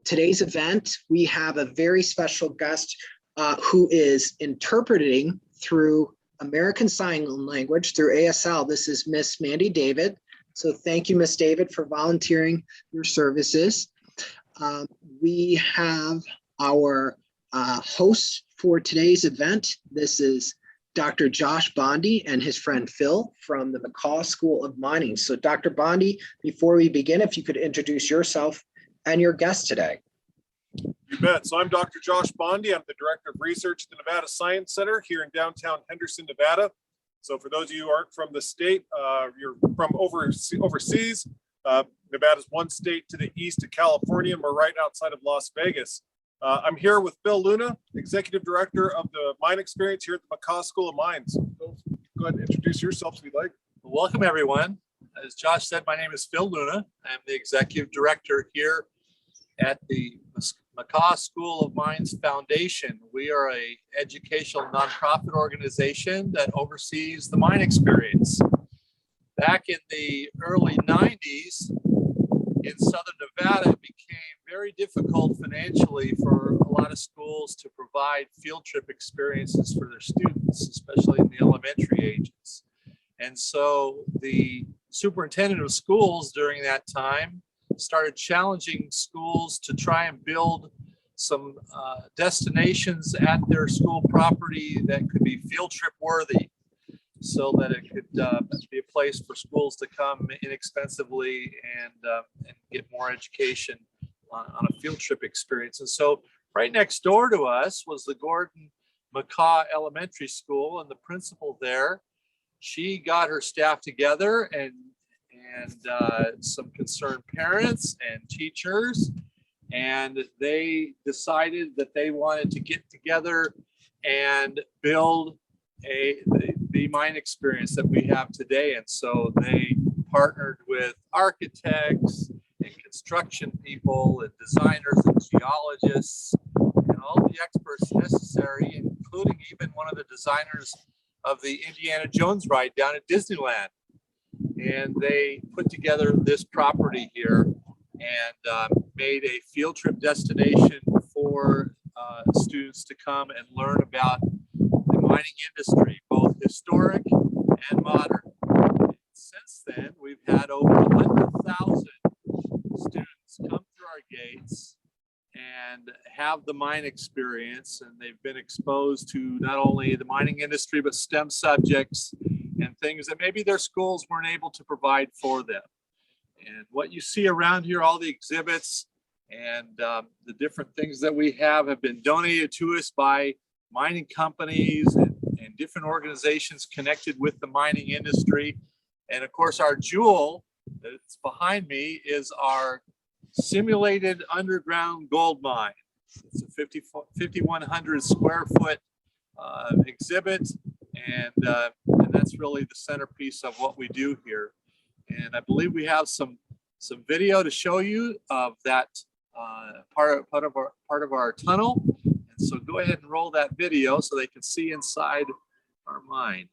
Today's event, we have a very special guest who is interpreting through American Sign Language through ASL. This is Miss Mandy David. So thank you, Miss David, for volunteering your services. We have our host for today's event. This is Dr. Josh Bondi and his friend Phil from the McCaw School of Mining. So Dr. Bondi, before we begin, if you could introduce yourself and your guest today. You bet. So I'm Dr. Josh Bondi. I'm the Director of Research at the Nevada Science Center here in downtown Henderson, Nevada. So for those of you who aren't from the state, you're from overseas. Nevada's one state to the east of California, and we're right outside of Las Vegas. I'm here with Phil Luna, Executive Director of the Mine Experience here at the McCaw School of Mines. Phil, go ahead and introduce yourself if you'd like. Welcome, everyone. As Josh said, my name is Phil Luna. I'm the Executive Director here at the McCaw School of Mines Foundation. We are an educational nonprofit organization that oversees the mine experience. Back in the early 90s, in Southern Nevada, it became very difficult financially for a lot of schools to provide field trip experiences for their students, especially in the elementary ages. And so the superintendent of schools during that time started challenging schools to try and build some destinations at their school property that could be field trip worthy, so that it could be a place for schools to come inexpensively and get more education on a field trip experience. And so right next door to us was the Gordon McCaw Elementary School, and the principal there, she got her staff together and some concerned parents and teachers, and they decided that they wanted to get together and build the mine experience that we have today. And so they partnered with architects and construction people and designers and geologists and all the experts necessary, including even one of the designers of the Indiana Jones ride down at Disneyland. And they put together this property here and made a field trip destination for students to come and learn about the mining industry, both historic and modern. And since then, we've had over 100,000 students come through our gates and have the mine experience, and they've been exposed to not only the mining industry, but STEM subjects and things that maybe their schools weren't able to provide for them. And what you see around here, all the exhibits and the different things that we have been donated to us by mining companies and different organizations connected with the mining industry. And of course, our jewel that's behind me is our simulated underground gold mine. It's a 5,100 square foot exhibit, and that's really the centerpiece of what we do here. And I believe we have some video to show you of that part of our tunnel. And so go ahead and roll that video so they can see inside our mine.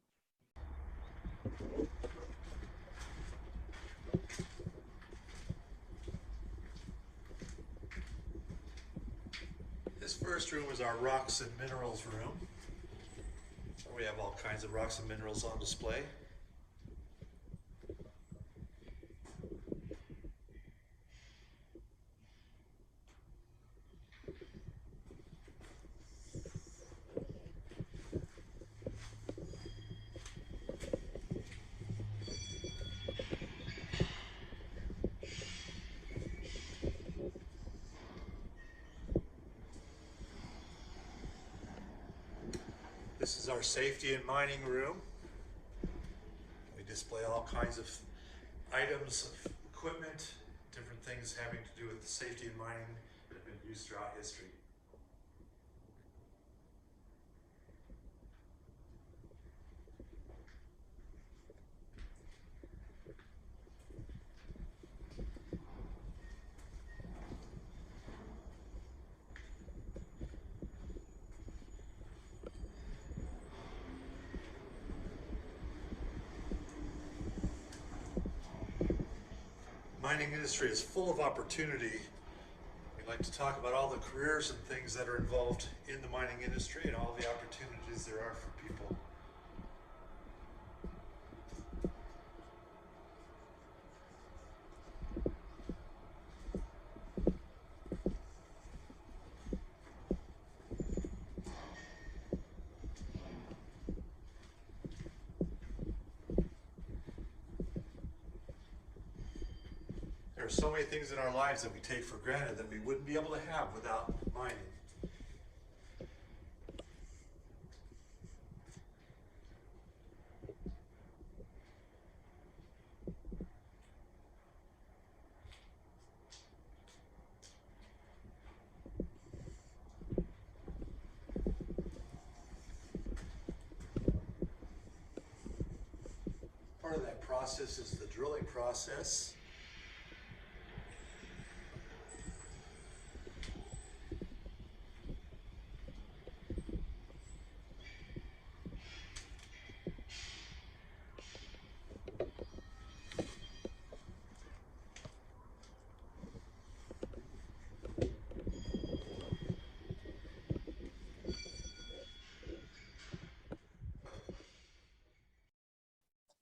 This first room is our rocks and minerals room. We have all kinds of rocks and minerals on display. This is our safety and mining room. We display all kinds of items, of equipment, different things having to do with safety and mining that have been used throughout history. Mining industry is full of opportunity. I'd like to talk about all the careers and things that are involved in the mining industry and all the opportunities there are for people. There are so many things in our lives that we take for granted that we wouldn't be able to have without mining. Part of that process is the drilling process.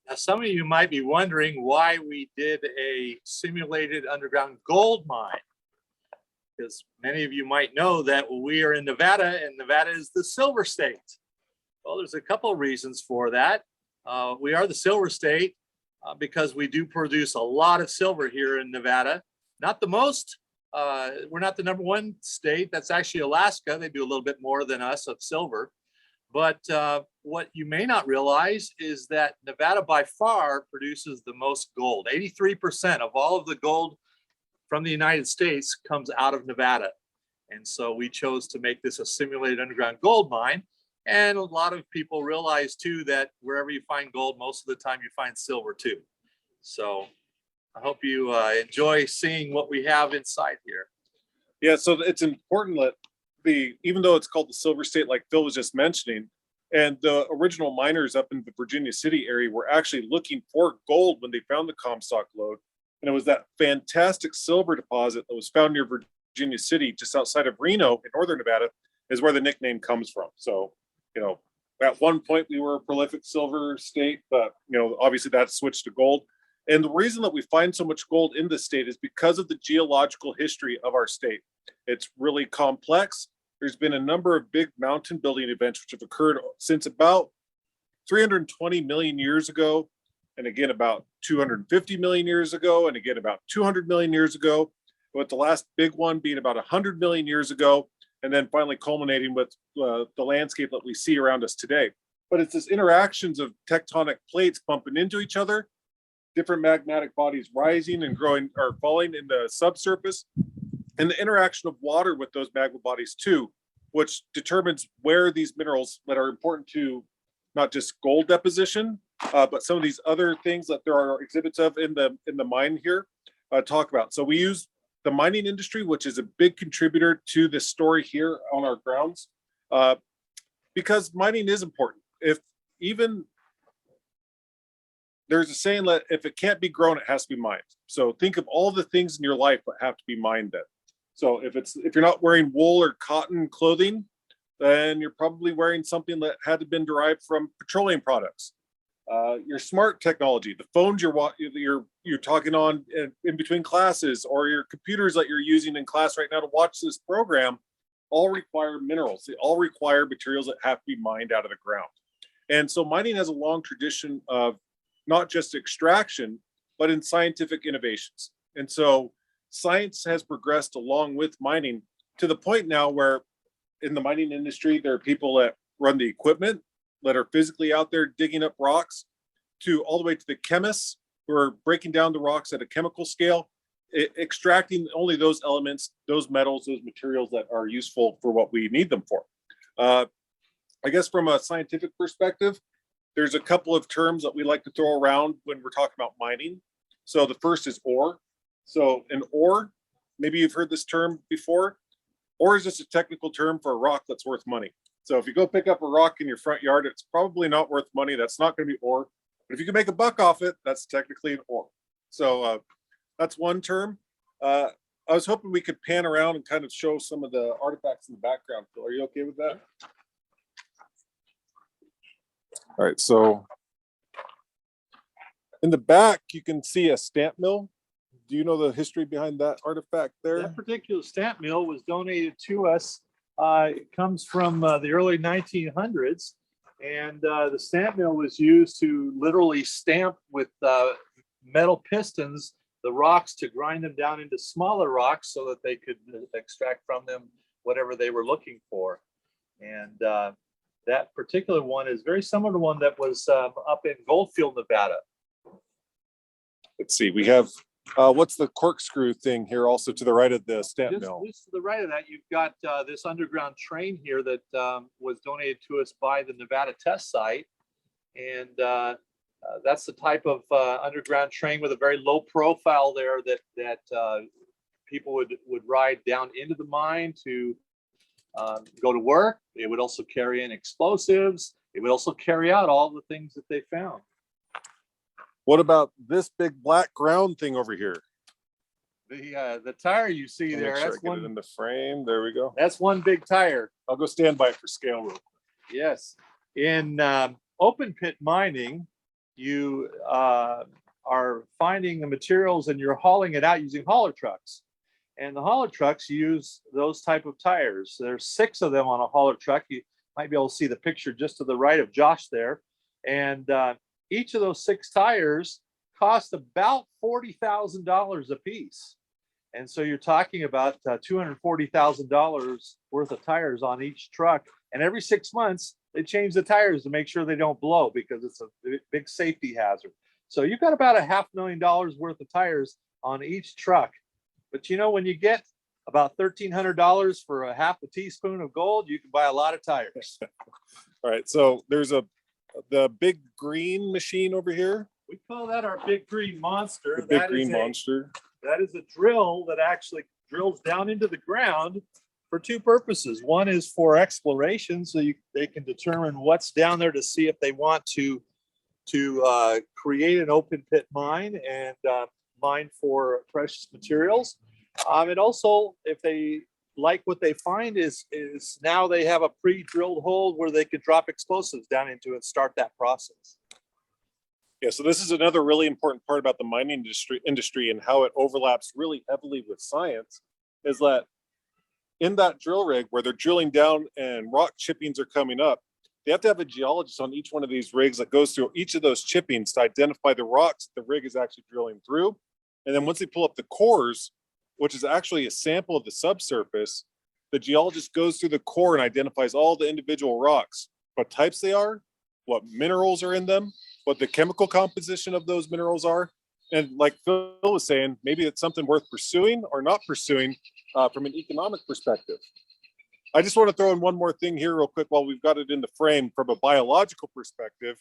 Now, some of you might be wondering why we did a simulated underground gold mine. Because many of you might know that we are in Nevada, and Nevada is the silver state. Well, there's a couple of reasons for that. We are the silver state because we do produce a lot of silver here in Nevada. Not the most. We're not the #1 state. That's actually Alaska. They do a little bit more than us of silver. But what you may not realize is that Nevada by far produces the most gold. 83% of all of the gold from the United States comes out of Nevada. And so we chose to make this a simulated underground gold mine. And a lot of people realize too that wherever you find gold, most of the time you find silver too. So I hope you enjoy seeing what we have inside here. Yeah, so it's important that even though it's called the Silver State, like Phil was just mentioning, and the original miners up in the Virginia City area were actually looking for gold when they found the Comstock lode. And it was that fantastic silver deposit that was found near Virginia City, just outside of Reno in northern Nevada, is where the nickname comes from. So, at one point we were a prolific silver state, but, obviously that switched to gold. And the reason that we find so much gold in this state is because of the geological history of our state. It's really complex. There's been a number of big mountain building events which have occurred since about 320 million years ago, and again about 250 million years ago, and again about 200 million years ago, with the last big one being about 100 million years ago, and then finally culminating with the landscape that we see around us today. But it's this interactions of tectonic plates bumping into each other, different magmatic bodies rising and growing or falling in the subsurface, and the interaction of water with those magma bodies too, which determines where these minerals that are important to not just gold deposition, but some of these other things that there are exhibits of in the mine here talk about. So we use the mining industry, which is a big contributor to this story here on our grounds, because mining is important. There's a saying that if it can't be grown, it has to be mined. So think of all the things in your life that have to be mined then. So if you're not wearing wool or cotton clothing, then you're probably wearing something that had to been derived from petroleum products. Your smart technology, the phones you're talking on in between classes, or your computers that you're using in class right now to watch this program, all require minerals. They all require materials that have to be mined out of the ground. And so mining has a long tradition of not just extraction, but in scientific innovations. And so science has progressed along with mining to the point now where in the mining industry, there are people that run the equipment that are physically out there digging up rocks, to all the way to the chemists who are breaking down the rocks at a chemical scale, extracting only those elements, those metals, those materials that are useful for what we need them for. I guess from a scientific perspective, there's a couple of terms that we like to throw around when we're talking about mining. So the first is ore. So an ore, maybe you've heard this term before. Ore is just a technical term for a rock that's worth money. So if you go pick up a rock in your front yard, it's probably not worth money. That's not going to be ore. But if you can make a buck off it, that's technically an ore. So that's one term. I was hoping we could pan around and kind of show some of the artifacts in the background. Phil, are you okay with that? All right, so in the back, you can see a stamp mill. Do you know the history behind that artifact there? That particular stamp mill was donated to us. It comes from the early 1900s, and the stamp mill was used to literally stamp with metal pistons the rocks to grind them down into smaller rocks so that they could extract from them whatever they were looking for. And that particular one is very similar to one that was up in Goldfield, Nevada. Let's see, we have, what's the corkscrew thing here also to the right of the stamp mill? Just to the right of that, you've got this underground train here that was donated to us by the Nevada test site. And that's the type of underground train with a very low profile there that people would ride down into the mine to go to work. It would also carry in explosives. It would also carry out all the things that they found. What about this big black ground thing over here? The tire you see there, Make sure that's I get it in the frame. There we go. That's one big tire. I'll go stand by it for scale real quick. Yes. In open pit mining, you are finding the materials and you're hauling it out using hauler trucks. And the hauler trucks use those type of tires. There's 6 of them on a hauler truck. You might be able to see the picture just to the right of Josh there. And each of those 6 tires cost about $40,000 a piece. And so you're talking about $240,000 worth of tires on each truck. And every 6 months, they change the tires to make sure they don't blow because it's a big safety hazard. So you've got about $500,000 worth of tires on each truck. But you know, when you get about $1,300 for a half a teaspoon of gold, you can buy a lot of tires. All right, so there's the big green machine over here. We call that our big green monster. The big green monster. That is a drill that actually drills down into the ground for 2 purposes. One is for exploration, so they can determine what's down there to see if they want to create an open pit mine and mine for precious materials. And also, if they like what they find is now they have a pre-drilled hole where they could drop explosives down into and start that process. Yeah, so this is another really important part about the mining industry and how it overlaps really heavily with science, is that in that drill rig where they're drilling down and rock chippings are coming up, they have to have a geologist on each one of these rigs that goes through each of those chippings to identify the rocks the rig is actually drilling through. And then once they pull up the cores, which is actually a sample of the subsurface, the geologist goes through the core and identifies all the individual rocks, what types they are, what minerals are in them, what the chemical composition of those minerals are. And like Phil was saying, maybe it's something worth pursuing or not pursuing from an economic perspective. I just want to throw in one more thing here real quick while we've got it in the frame from a biological perspective.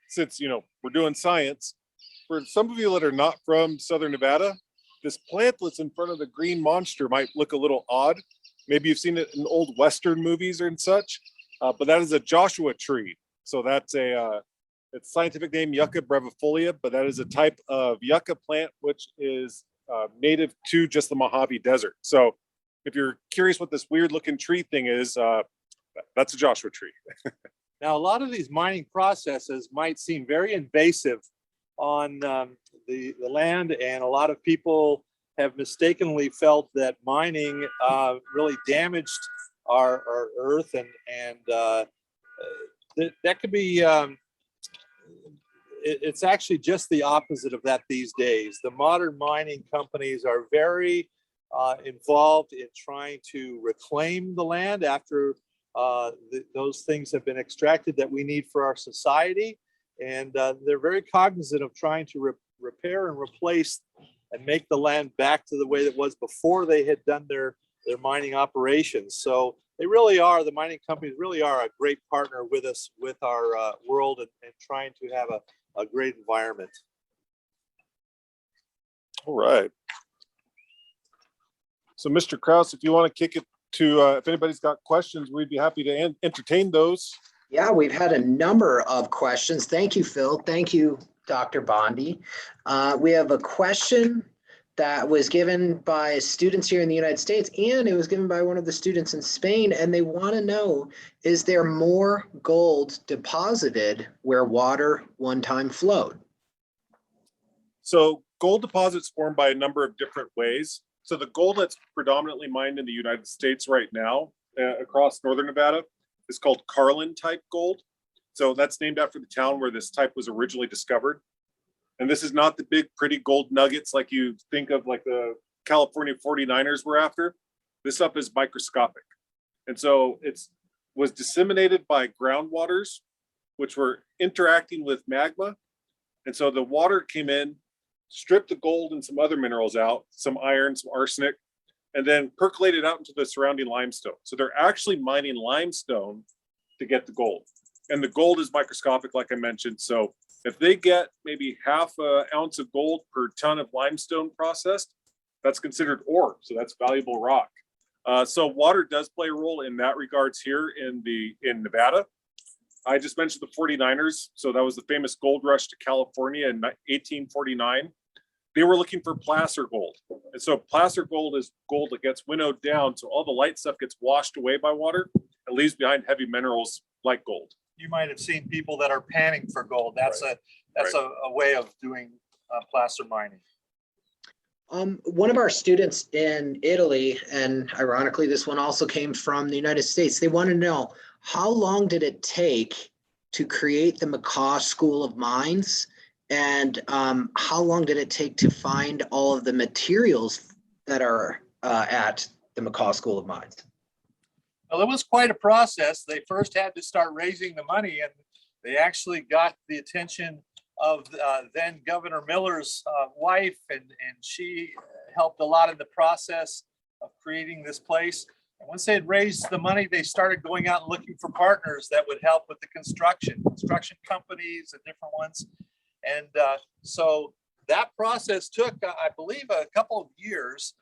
Since, you know, we're doing science, for some of you that are not from Southern Nevada, this plant that's in front of the green monster might look a little odd. Maybe you've seen it in old Western movies and such, but that is a Joshua tree. So that's its scientific name, Yucca brevifolia, but that is a type of yucca plant which is native to just the Mojave Desert. So if you're curious what this weird looking tree thing is, that's a Joshua tree. Now, a lot of these mining processes might seem very invasive on the land, and a lot of people have mistakenly felt that mining really damaged our earth, and that could be, it's actually just the opposite of that these days. The modern mining companies are very involved in trying to reclaim the land after those things have been extracted that we need for our society. And they're very cognizant of trying to repair and replace and make the land back to the way it was before they had done their mining operations. So they really are, the mining companies really are a great partner with us, with our world, and trying to have a great environment. All right. So Mr. Krause, if you want to kick it to, if anybody's got questions, we'd be happy to entertain those. Yeah, we've had a number of questions. Thank you, Phil. Thank you, Dr. Bondi. We have a question that was given by students here in the United States, and it was given by one of the students in Spain. And they want to know, is there more gold deposited where water one time flowed? So gold deposits form by a number of different ways. So the gold that's predominantly mined in the United States right now across northern Nevada is called Carlin type gold. So that's named after the town where this type was originally discovered. And this is not the big, pretty gold nuggets like you think of, like the California 49ers were after. This stuff is microscopic. And so it was disseminated by groundwaters, which were interacting with magma. And so the water came in, stripped the gold and some other minerals out, some iron, some arsenic, and then percolated out into the surrounding limestone. So they're actually mining limestone to get the gold. And the gold is microscopic, like I mentioned. So if they get maybe half an ounce of gold per ton of limestone processed, that's considered ore. So that's valuable rock. So water does play a role in that regards here in Nevada. I just mentioned the 49ers. So that was the famous gold rush to California in 1849. They were looking for placer gold. And so placer gold is gold that gets winnowed down. So all the light stuff gets washed away by water and leaves behind heavy minerals like gold. You might have seen people that are panning for gold. That's a way of doing placer mining. One of our students in Italy, and ironically, this one also came from the United States, they want to know, how long did it take to create the McCaw School of Mines? And how long did it take to find all of the materials that are at the McCaw School of Mines? Well, it was quite a process. They first had to start raising the money, and they actually got the attention of then Governor Miller's wife, and she helped a lot in the process of creating this place. And once they had raised the money, they started going out and looking for partners that would help with the construction companies and different ones. And so that process took, I believe, a couple of years.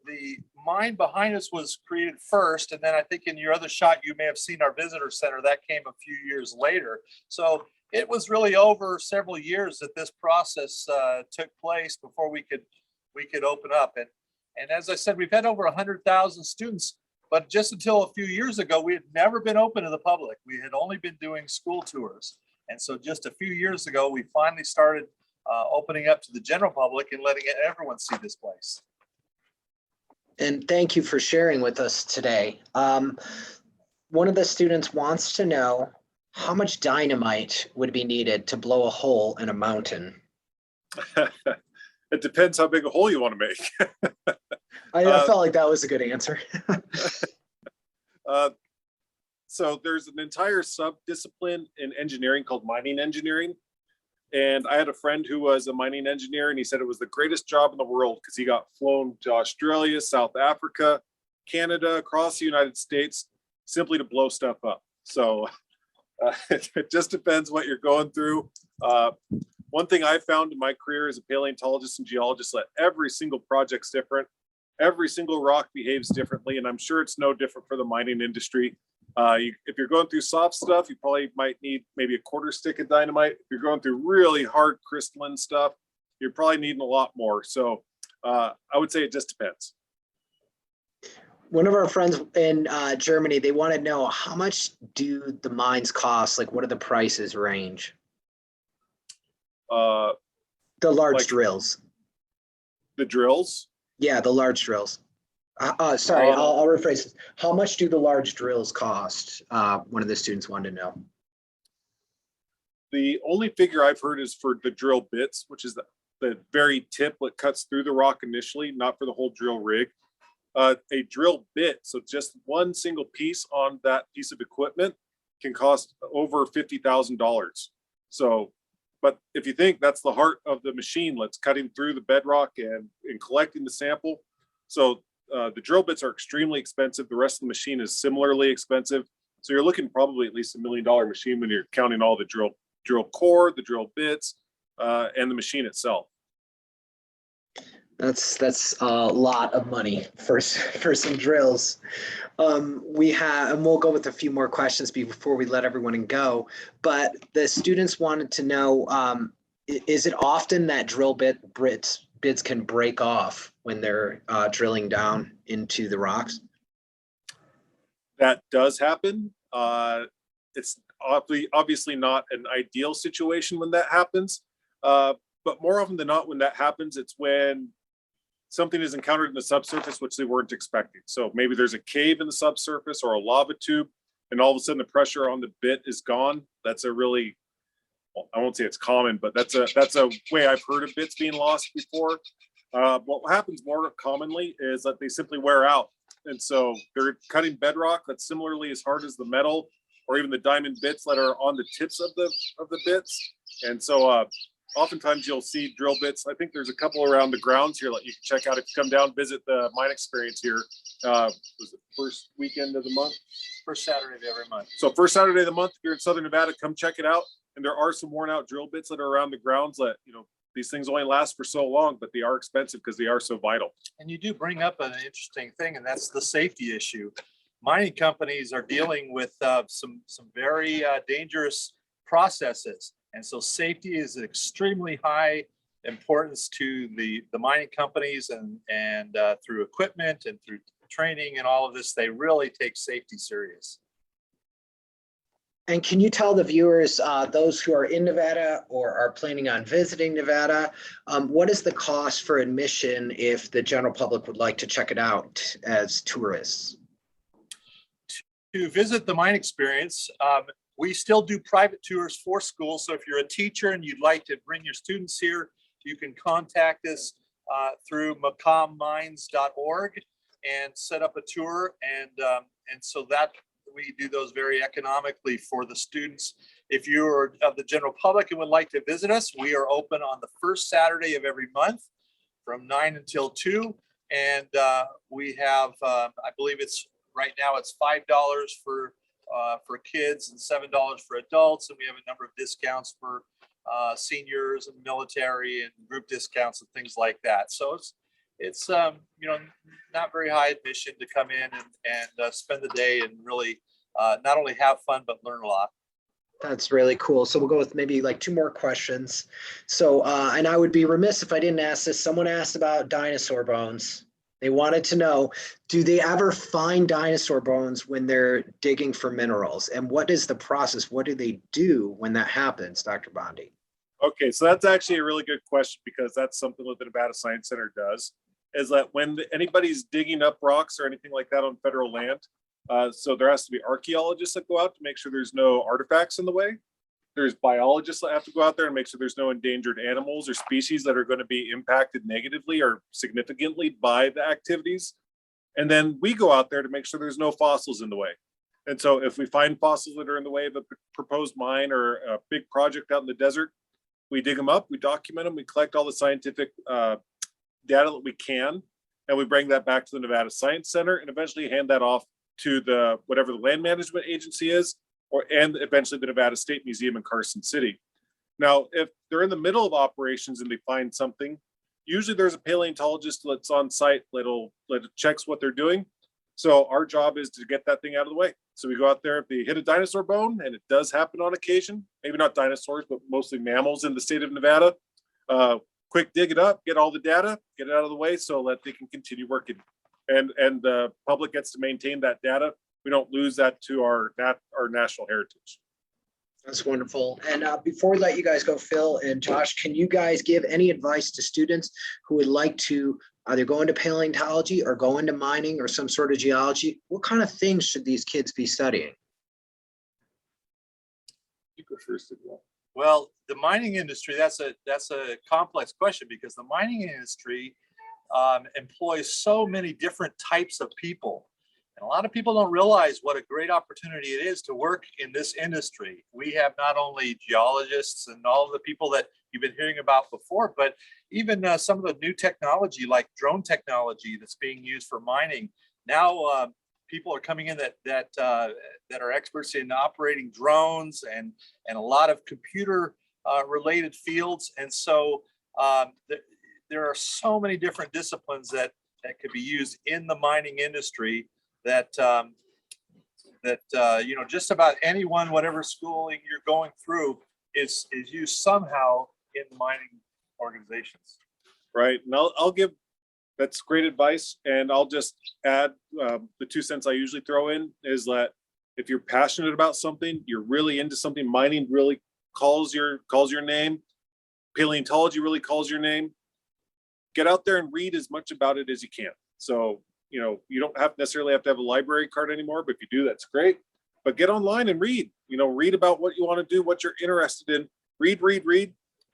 The mine behind us was created first, and then I think in your other shot you may have seen our visitor center that came a few years later. So it was really over several years that this process took place before we could open up. And as I said, we've had over 100,000 students, but just until a few years ago we had never been open to the public. We had only been doing school tours, and so just a few years ago we finally started opening up to the general public and letting everyone see this place. And thank you for sharing with us today. One of the students wants to know, how much dynamite would be needed to blow a hole in a mountain? It depends how big a hole you want to make. I felt like that was a good answer. So there's an entire sub-discipline in engineering called mining engineering. And I had a friend who was a mining engineer, and he said it was the greatest job in the world because he got flown to Australia, South Africa, Canada, across the United States, simply to blow stuff up. So it just depends what you're going through. One thing I found in my career as a paleontologist and geologist, that every single project's different. Every single rock behaves differently, and I'm sure it's no different for the mining industry. If you're going through soft stuff, you probably might need maybe a quarter stick of dynamite. If you're going through really hard crystalline stuff, you're probably needing a lot more. So I would say it just depends. One of our friends in Germany, they want to know, how much do the mines cost? Like, what are the prices range? The large drills. The drills? Yeah, the large drills. Sorry, I'll rephrase this. How much do the large drills cost? One of the students wanted to know. The only figure I've heard is for the drill bits, which is the very tip that cuts through the rock initially, not for the whole drill rig. A drill bit, so just one single piece on that piece of equipment, can cost over $50,000. So, but if you think that's the heart of the machine that's cutting through the bedrock and collecting the sample, so the drill bits are extremely expensive. The rest of the machine is similarly expensive. So you're looking probably at least $1 million machine when you're counting all the drill core, the drill bits, and the machine itself. That's a lot of money for some drills. We have, and we'll go with a few more questions before we let everyone go. But the students wanted to know, is it often that drill bits bits can break off when they're drilling down into the rocks? That does happen. It's obviously not an ideal situation when that happens. But more often than not, when that happens, it's when something is encountered in the subsurface which they weren't expecting. So maybe there's a cave in the subsurface or a lava tube, and all of a sudden the pressure on the bit is gone. That's a really, well, I won't say it's common, but that's a way I've heard of bits being lost before. What happens more commonly is that they simply wear out. And so they're cutting bedrock that's similarly as hard as the metal or even the diamond bits that are on the tips of the bits. And so oftentimes you'll see drill bits. I think there's a couple around the grounds here that you can check out if you come down, visit the mine experience here. Was it first weekend of the month? First Saturday of every month. So first Saturday of the month, if you're in Southern Nevada, come check it out. And there are some worn out drill bits that are around the grounds that, you know, these things only last for so long, but they are expensive because they are so vital. And you do bring up an interesting thing, and that's the safety issue. Mining companies are dealing with some very dangerous processes. And so safety is extremely high importance to the mining companies, and through equipment and through training and all of this, they really take safety serious. And can you tell the viewers, those who are in Nevada or are planning on visiting Nevada, what is the cost for admission if the general public would like to check it out as tourists? To visit the mine experience, we still do private tours for schools. So if you're a teacher and you'd like to bring your students here, you can contact us through McCawMines.org and set up a tour. And so that we do those very economically for the students. If you're of the general public and would like to visit us, we are open on the first Saturday of every month from 9 until 2. And we have, I believe it's right now it's $5 for kids and $7 for adults. And we have a number of discounts for seniors and military and group discounts and things like that. So it's you know, not very high admission to come in and spend the day and really not only have fun, but learn a lot. That's really cool. So we'll go with maybe like 2 more questions. So, and I would be remiss if I didn't ask this. Someone asked about dinosaur bones. They wanted to know, do they ever find dinosaur bones when they're digging for minerals? And what is the process? What do they do when that happens, Dr. Bondi? Okay, so that's actually a really good question, because that's something that the Nevada Science Center does, is that when anybody's digging up rocks or anything like that on federal land, so there has to be archaeologists that go out to make sure there's no artifacts in the way. There's biologists that have to go out there and make sure there's no endangered animals or species that are going to be impacted negatively or significantly by the activities. And then we go out there to make sure there's no fossils in the way. And so if we find fossils that are in the way of a proposed mine or a big project out in the desert, we dig them up, we document them, we collect all the scientific data that we can, and we bring that back to the Nevada Science Center and eventually hand that off to the whatever the land management agency is, and eventually the Nevada State Museum in Carson City. Now, if they're in the middle of operations and they find something, usually there's a paleontologist that's on site that checks what they're doing. So our job is to get that thing out of the way. So we go out there, if they hit a dinosaur bone, and it does happen on occasion, maybe not dinosaurs, but mostly mammals in the state of Nevada, quick dig it up, get all the data, get it out of the way so that they can continue working. And the public gets to maintain that data. We don't lose that to our national heritage. That's wonderful. And before we let you guys go, Phil and Josh, can you guys give any advice to students who would like to either go into paleontology or go into mining or some sort of geology? What kind of things should these kids be studying? You go first. Well, the mining industry, that's a complex question, because the mining industry employs so many different types of people. And a lot of people don't realize what a great opportunity it is to work in this industry. We have not only geologists and all of the people that you've been hearing about before, but even some of the new technology like drone technology that's being used for mining. Now people are coming in that are experts in operating drones and a lot of computer related fields. And so there are so many different disciplines that could be used in the mining industry that you know, just about anyone, whatever schooling you're going through, is used somehow in mining organizations. right? And I'll give, that's great advice. And I'll just add the 2 cents I usually throw in is that if you're passionate about something, you're really into something, mining really calls your name, paleontology really calls your name, get out there and read as much about it as you can. So, you know, you don't necessarily have to have a library card anymore, but if you do, that's great. But get online and read, you know, read about what you want to do, what you're interested in. Read.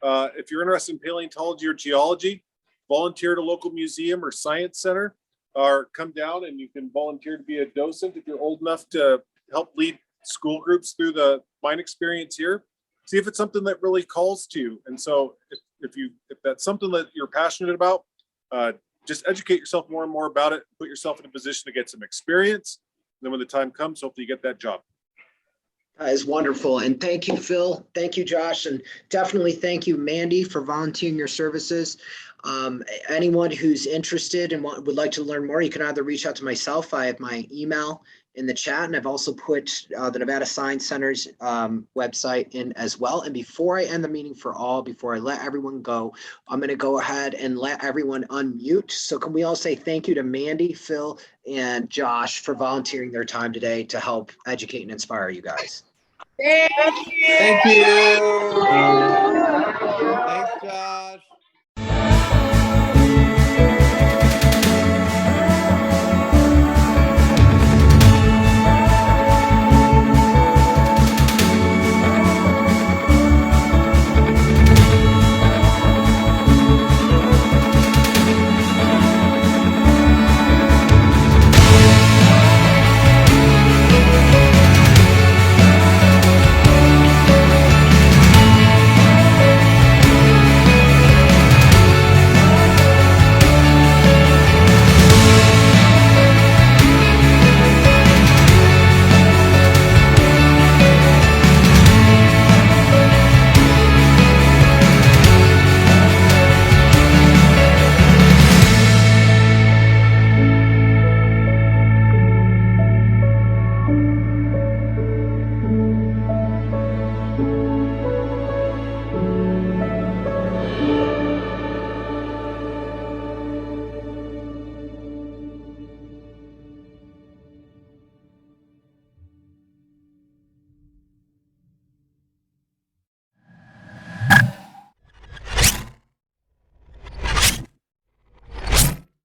If you're interested in paleontology or geology, volunteer at a local museum or science center, or come down and you can volunteer to be a docent if you're old enough to help lead school groups through the mine experience here. See if it's something that really calls to you. And so if that's something that you're passionate about, just educate yourself more and more about it, put yourself in a position to get some experience. And then when the time comes, hopefully you get that job. That is wonderful. And thank you, Phil. Thank you, Josh. And definitely thank you, Mandy, for volunteering your services. Anyone who's interested and would like to learn more, you can either reach out to myself. I have my email in the chat, and I've also put the Nevada Science Center's website in as well. And before I end the meeting before I let everyone go, I'm going to go ahead and let everyone unmute. So can we all say thank you to Mandy, Phil, and Josh for volunteering their time today to help educate and inspire you guys. Thank you. Thank you. Thanks, Josh.